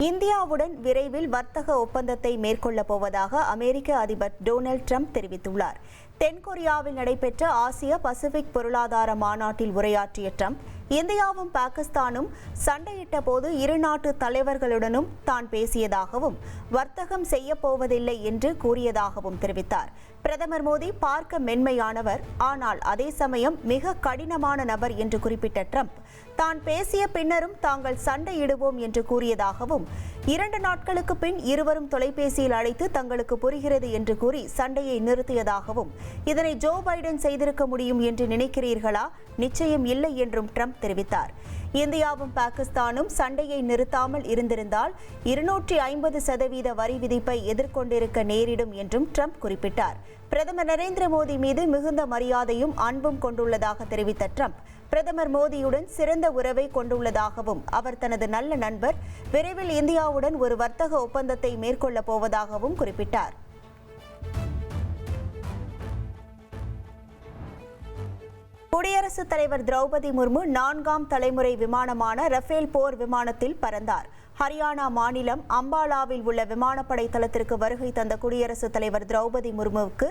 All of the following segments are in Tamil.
இந்தியாவுடன் விரைவில் வர்த்தக ஒப்பந்தத்தை மேற்கொள்ளப் போவதாக அமெரிக்க அதிபர் டொனால்ட் ட்ரம்ப் தெரிவித்துள்ளார். தென்கொரியாவில் நடைபெற்ற ஆசிய பசிபிக் பொருளாதார மாநாட்டில் உரையாற்றிய ட்ரம்ப், இந்தியாவும் பாகிஸ்தானும் சண்டையிட்ட போது இரு நாட்டு தலைவர்களுடனும் தான் பேசியதாகவும் வர்த்தகம் செய்யப்போவதில்லை என்று கூறியதாகவும் தெரிவித்தார். பிரதமர் மோடி பார்க்க மென்மையானவர், ஆனால் அதே சமயம் மிக கடினமான நபர் என்று குறிப்பிட்ட ட்ரம்ப், தான் பேசிய பின்னரும் தாங்கள் சண்டையிடுவோம் என்று கூறியதாகவும், 2 நாட்களுக்கு பின் இருவரும் தொலைபேசியில் அழைத்து தங்களுக்கு புரிகிறது என்று கூறி சண்டையை நிறுத்தியதாகவும், இதனை ஜோ பைடன் செய்திருக்க முடியும் என்று நினைக்கிறீர்களா? நிச்சயம் இல்லை என்றும் ட்ரம்ப் தெரிவித்தார். இந்தியாவும் பாகிஸ்தானும் சண்டையை நிறுத்தாமல் இருந்திருந்தால் 250% வரி விதிப்பை எதிர்கொண்டிருக்க நேரிடும் என்றும் ட்ரம்ப் குறிப்பிட்டார். பிரதமர் நரேந்திர மோடி மீது மிகுந்த மரியாதையும் அன்பும் கொண்டுள்ளதாக தெரிவித்த ட்ரம்ப், பிரதமர் மோடியுடன் சிறந்த உறவை கொண்டுள்ளதாகவும், அவர் தனது நல்ல நண்பர், விரைவில் இந்தியாவுடன் ஒரு வர்த்தக ஒப்பந்தத்தை மேற்கொள்ளப் போவதாகவும் குறிப்பிட்டார். குடியரசுத் தலைவர் திரௌபதி முர்மு 4ஆம் தலைமுறை விமானமான ரஃபேல் போர் விமானத்தில் பறந்தார். ஹரியானா மாநிலம் அம்பாலாவில் உள்ள விமானப்படை தளத்திற்கு வருகை தந்த குடியரசுத் தலைவர் திரௌபதி முர்முவுக்கு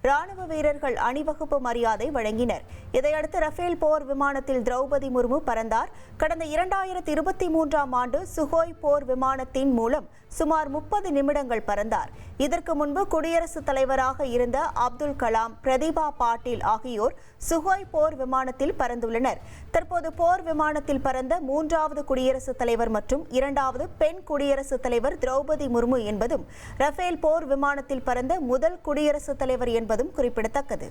ராணுவ வீரர்கள் அணிவகுப்பு மரியாதை வழங்கினர். இதையடுத்து ரஃபேல் போர் விமானத்தில் திரௌபதி முர்மு பறந்தார். கடந்த 2023ஆம் ஆண்டு சுகோய் போர் விமானத்தின் மூலம் சுமார் 30 நிமிடங்கள் பறந்தார். இதற்கு முன்பு குடியரசுத் தலைவராக இருந்த அப்துல் கலாம், பிரதிபா பாட்டீல் ஆகியோர் சுகோய் போர் விமானத்தில் பறந்துள்ளனர். தற்போது போர் விமானத்தில் பறந்த 3வது குடியரசுத் தலைவர் மற்றும் 2வது பெண் குடியரசுத் தலைவர் திரௌபதி முர்மு என்பதும், ரஃபேல் போர் விமானத்தில் பறந்த முதல் குடியரசுத் தலைவர் என்பதும் குறிப்பிடத்தக்கது.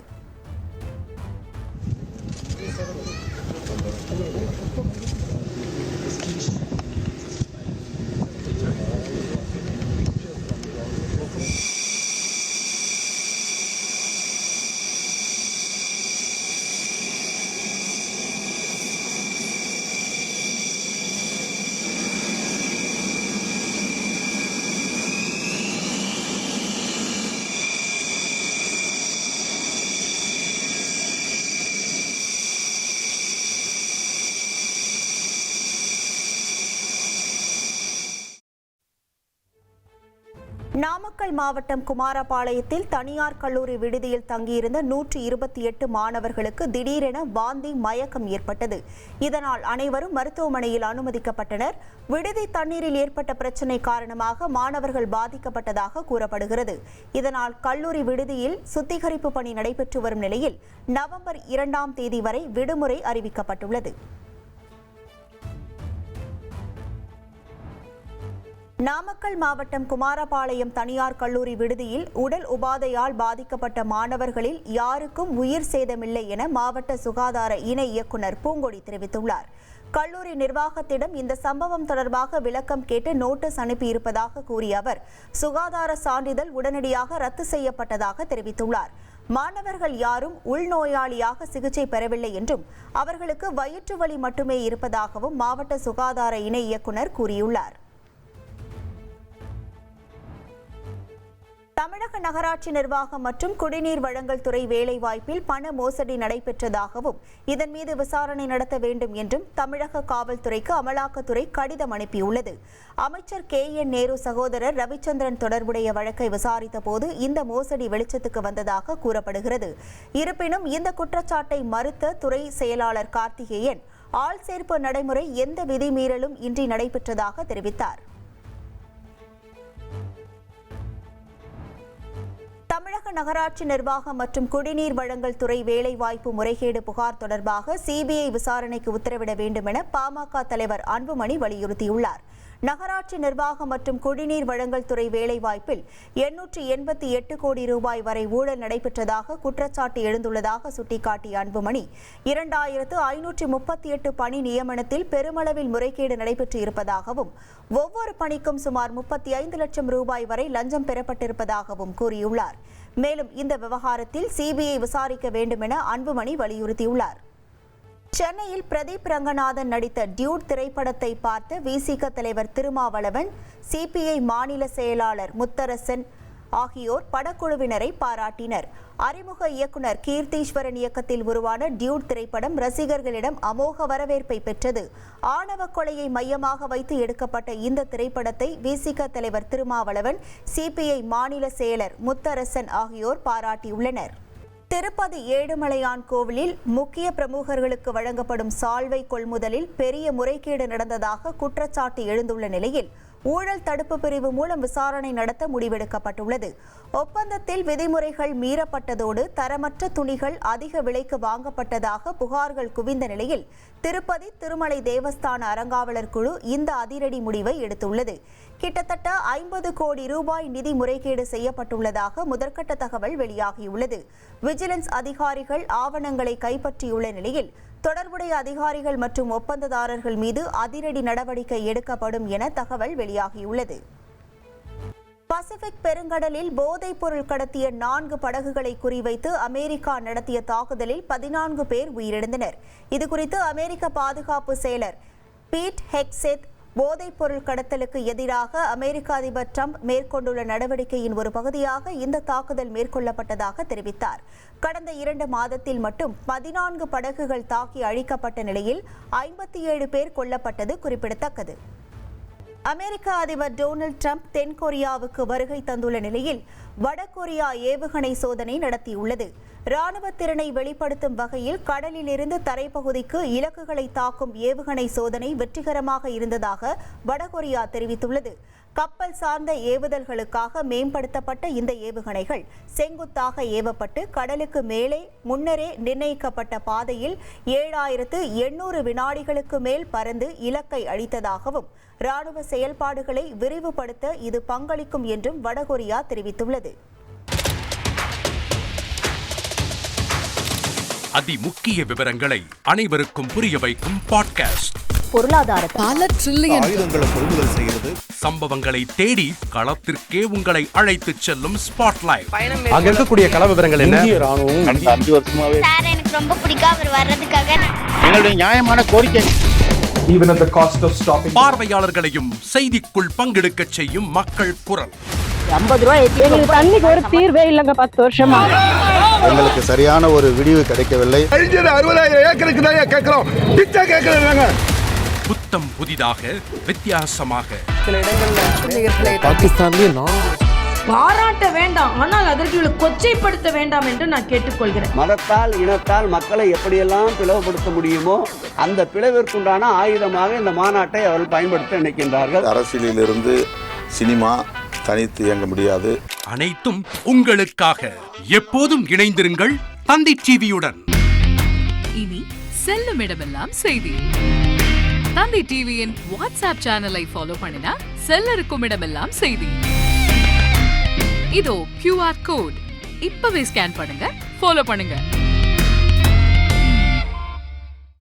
நாமக்கல் மாவட்டம் குமாரபாளையத்தில் தனியார் கல்லூரி விடுதியில் தங்கியிருந்த 128 மாணவர்களுக்கு திடீரென வாந்தி, மயக்கம் ஏற்பட்டது. இதனால் அனைவரும் மருத்துவமனையில் அனுமதிக்கப்பட்டனர். விடுதி தண்ணீரில் ஏற்பட்ட பிரச்சினை காரணமாக மாணவர்கள் பாதிக்கப்பட்டதாக கூறப்படுகிறது. இதனால் கல்லூரி விடுதியில் சுத்திகரிப்பு பணி நடைபெற்று வரும் நிலையில் நவம்பர் 2ஆம் தேதி வரை விடுமுறை அறிவிக்கப்பட்டுள்ளது. நாமக்கல் மாவட்டம் குமாரபாளையம் தனியார் கல்லூரி விடுதியில் உடல் உபாதையால் பாதிக்கப்பட்ட மாணவர்களில் யாருக்கும் உயிர் சேதமில்லை என மாவட்ட சுகாதார இணை இயக்குநர் பூங்கொடி தெரிவித்துள்ளார். கல்லூரி நிர்வாகத்திடம் இந்த சம்பவம் தொடர்பாக விளக்கம் கேட்டு நோட்டீஸ் அனுப்பியிருப்பதாக கூறிய அவர், சுகாதார சான்றிதழ் உடனடியாக ரத்து செய்யப்பட்டதாக தெரிவித்துள்ளார். மாணவர்கள் யாரும் உள்நோயாளியாக சிகிச்சை பெறவில்லை என்றும், அவர்களுக்கு வயிற்று வலி மட்டுமே இருப்பதாகவும் மாவட்ட சுகாதார இணை இயக்குநர் கூறியுள்ளார். தமிழக நகராட்சி நிர்வாகம் மற்றும் குடிநீர் வழங்கல் துறை வேலைவாய்ப்பில் பண மோசடி நடைபெற்றதாகவும், இதன் மீது விசாரணை நடத்த வேண்டும் என்றும் தமிழக காவல்துறைக்கு அமலாக்கத்துறை கடிதம் அனுப்பியுள்ளது. அமைச்சர் KN நேரு சகோதரர் ரவிச்சந்திரன் தொடர்புடைய வழக்கை விசாரித்த போது இந்த மோசடி வெளிச்சத்துக்கு வந்ததாக கூறப்படுகிறது. இருப்பினும் இந்த குற்றச்சாட்டை மறுத்த துறை செயலாளர் கார்த்திகேயன், ஆள் சேர்ப்பு நடைமுறை எந்த விதிமீறலும் இன்றி நடைபெற்றதாக தெரிவித்தார். தமிழக நகராட்சி நிர்வாகம் மற்றும் குடிநீர் வழங்கல் துறை வேலைவாய்ப்பு முறைகேடு புகார் தொடர்பாக CBI விசாரணைக்கு உத்தரவிட வேண்டும் என பாமக தலைவர் அன்புமணி வலியுறுத்தியுள்ளார். நகராட்சி நிர்வாகம் மற்றும் குடிநீர் வழங்கல் துறை வேலைவாய்ப்பில் 888 கோடி ரூபாய் வரை ஊழல் நடைபெற்றதாக குற்றச்சாட்டு எழுந்துள்ளதாக சுட்டிக்காட்டிய அன்புமணி, 2538 பணி நியமனத்தில் பெருமளவில் முறைகேடு நடைபெற்று இருப்பதாகவும், ஒவ்வொரு பணிக்கும் சுமார் 35 லட்சம் ரூபாய் வரை லஞ்சம் பெறப்பட்டிருப்பதாகவும் கூறியுள்ளார். மேலும் இந்த விவகாரத்தில் CBI விசாரிக்க வேண்டும் என அன்புமணி வலியுறுத்தியுள்ளார். சென்னையில் பிரதீப் ரங்கநாதன் நடித்த டியூட் திரைப்படத்தை பார்த்த VCK தலைவர் திருமாவளவன், CPI மாநில செயலாளர் முத்தரசன் ஆகியோர் படக்குழுவினரை பாராட்டினர். அறிமுக இயக்குனர் கீர்த்தீஸ்வரன் இயக்கத்தில் உருவான டியூட் திரைப்படம் ரசிகர்களிடம் அமோக வரவேற்பை பெற்றது. ஆணவ கொலையை மையமாக வைத்து எடுக்கப்பட்ட இந்த திரைப்படத்தை விசிக தலைவர் திருமாவளவன், சிபிஐ மாநில செயலர் முத்தரசன் ஆகியோர் பாராட்டியுள்ளனர். திருப்பதி ஏழுமலையான் கோவிலில் முக்கிய பிரமுகர்களுக்கு வழங்கப்படும் சால்வை கொள்முதலில் பெரிய முறைகேடு நடந்ததாக குற்றச்சாட்டு எழுந்துள்ள நிலையில் ஊழல் தடுப்பு பிரிவு மூலம் விசாரணை நடத்த முடிவெடுக்கப்பட்டுள்ளது. ஒப்பந்தத்தில் விதிமுறைகள் மீறப்பட்டதோடு தரமற்ற துணிகள் அதிக விலைக்கு வாங்கப்பட்டதாக புகார்கள் குவிந்த நிலையில் திருப்பதி திருமலை தேவஸ்தான அறங்காவலர் குழு இந்த அதிரடி முடிவை எடுத்துள்ளது. கிட்டத்தட்ட 50 கோடி ரூபாய் நிதி முறைகேடு செய்யப்பட்டுள்ளதாக முதற்கட்ட தகவல் வெளியாகியுள்ளது. விஜிலன்ஸ் அதிகாரிகள் ஆவணங்களை கைப்பற்றியுள்ள நிலையில் தொடர்புடைய அதிகாரிகள் மற்றும் ஒப்பந்ததாரர்கள் மீது அதிரடி நடவடிக்கை எடுக்கப்படும் என தகவல் வெளியாகியுள்ளது. பசிபிக் பெருங்கடலில் போதைப் பொருள் கடத்திய 4 படகுகளை குறிவைத்து அமெரிக்கா நடத்திய தாக்குதலில் 14 பேர் உயிரிழந்தனர். இதுகுறித்து அமெரிக்க பாதுகாப்பு செயலர் பீட் ஹெக்செத் போதைப் பொருள் கடத்தலுக்கு எதிராக அமெரிக்க அதிபர் டிரம்ப் மேற்கொண்டுள்ள நடவடிக்கையின் ஒரு பகுதியாக இந்த தாக்குதல் மேற்கொள்ளப்பட்டதாக தெரிவித்தார். கடந்த 2 மாதத்தில் மட்டும் 14 படகுகள் தாக்கி அழிக்கப்பட்ட நிலையில் 57 பேர் கொல்லப்பட்டது குறிப்பிடத்தக்கது. அமெரிக்க அதிபர் டொனால்ட் டிரம்ப் தென்கொரியாவுக்கு வருகை தந்துள்ள நிலையில் வடகொரியா ஏவுகணை சோதனை நடத்தியுள்ளது. ராணுவ திறனை வெளிப்படுத்தும் வகையில் கடலில் இருந்து தரைப்பகுதிக்கு இலக்குகளை தாக்கும் ஏவுகணை சோதனை வெற்றிகரமாக இருந்ததாக வடகொரியா தெரிவித்துள்ளது. கப்பல் சார்ந்த ஏவுதல்களுக்காக மேம்படுத்தப்பட்ட இந்த ஏவுகணைகள் செங்குத்தாக ஏவப்பட்டு கடலுக்கு மேலே முன்னரே நிர்ணயிக்கப்பட்ட பாதையில் 7800 வினாடிகளுக்கு மேல் பறந்து இலக்கை அழித்ததாகவும் ராணுவ செயல்பாடுகளை விரிவுபடுத்த இது பங்களிக்கும் என்றும் வடகொரியா தெரிவித்துள்ளது. அதிமுக்கிய விவரங்களை அனைவருக்கும் புரிய வைக்கும் பாட்காஸ்ட். பொருளாதாரத்தை பல ட்ரில்லியன் ஆயுதங்களை கொள்முதல் செய்கிறது. சம்பவங்களை தேடி களத்திற்கே உங்களை அழைத்து செல்லும் ஸ்பாட்லைட். அங்க இருக்கக்கூடிய கள விவரங்கள் என்ன? இந்திய ராணுவம் கடந்த 5 வருஷமாவே சார் எனக்கு ரொம்ப பிடிக்கும் அவர் வர்றதுக்காக. எங்களுடைய நியாயமான கோரிக்கை. Even at the cost of stopping. பார்வையாளர்களையும் செய்திக்குள் பங்கெடுக்க செய்யும் மக்கள் குரல். 50 ரூபாய் எங்களுக்கு தண்ணிக்கு ஒரு தீர்வே இல்லங்க 10 வருஷமா. எங்களுக்கு சரியான ஒரு விடிவு கிடைக்கவில்லை. 60,000 ஏக்கருக்கு தான் கேக்குறோம். பிச்சை கேக்குறாங்க. புத்தம் புதிதாக வித்தியாசமாக சில இடங்கள்ல பாகிஸ்தான்லயே பாராட்ட வேண்டாம், ஆனால் அதற்கு இவளை கொச்சைப்படுத்த வேண்டாம் என்று நான் கேட்டுக்கொள்கிறேன். மதத்தால் இனத்தால் மக்களை எப்படியெல்லாம் பிளவுபடுத்த முடியுமோ அந்த பிளவிற்குண்டான ஆயுதமாக இந்த மாநாட்டை அவர்கள் பயன்படுத்த நினைக்கின்றார்கள். அரசியலிலிருந்து சினிமா தனித்து இயங்க முடியாது. அனைத்தும் உங்களுக்காக. எப்போதும் இணைந்திருங்கள் தந்தி டிவியுடன். இனி செல்லும் இடமெல்லாம் செய்தி. தந்தி டிவியின் வாட்ஸ்அப் சேனலை ஃபாலோ பண்ணினா செல்ல இருக்கும் இடமெல்லாம் செய்தி. இதோ QR கோட் இப்பவே ஸ்கேன் பண்ணுங்க, ஃபாலோ பண்ணுங்க.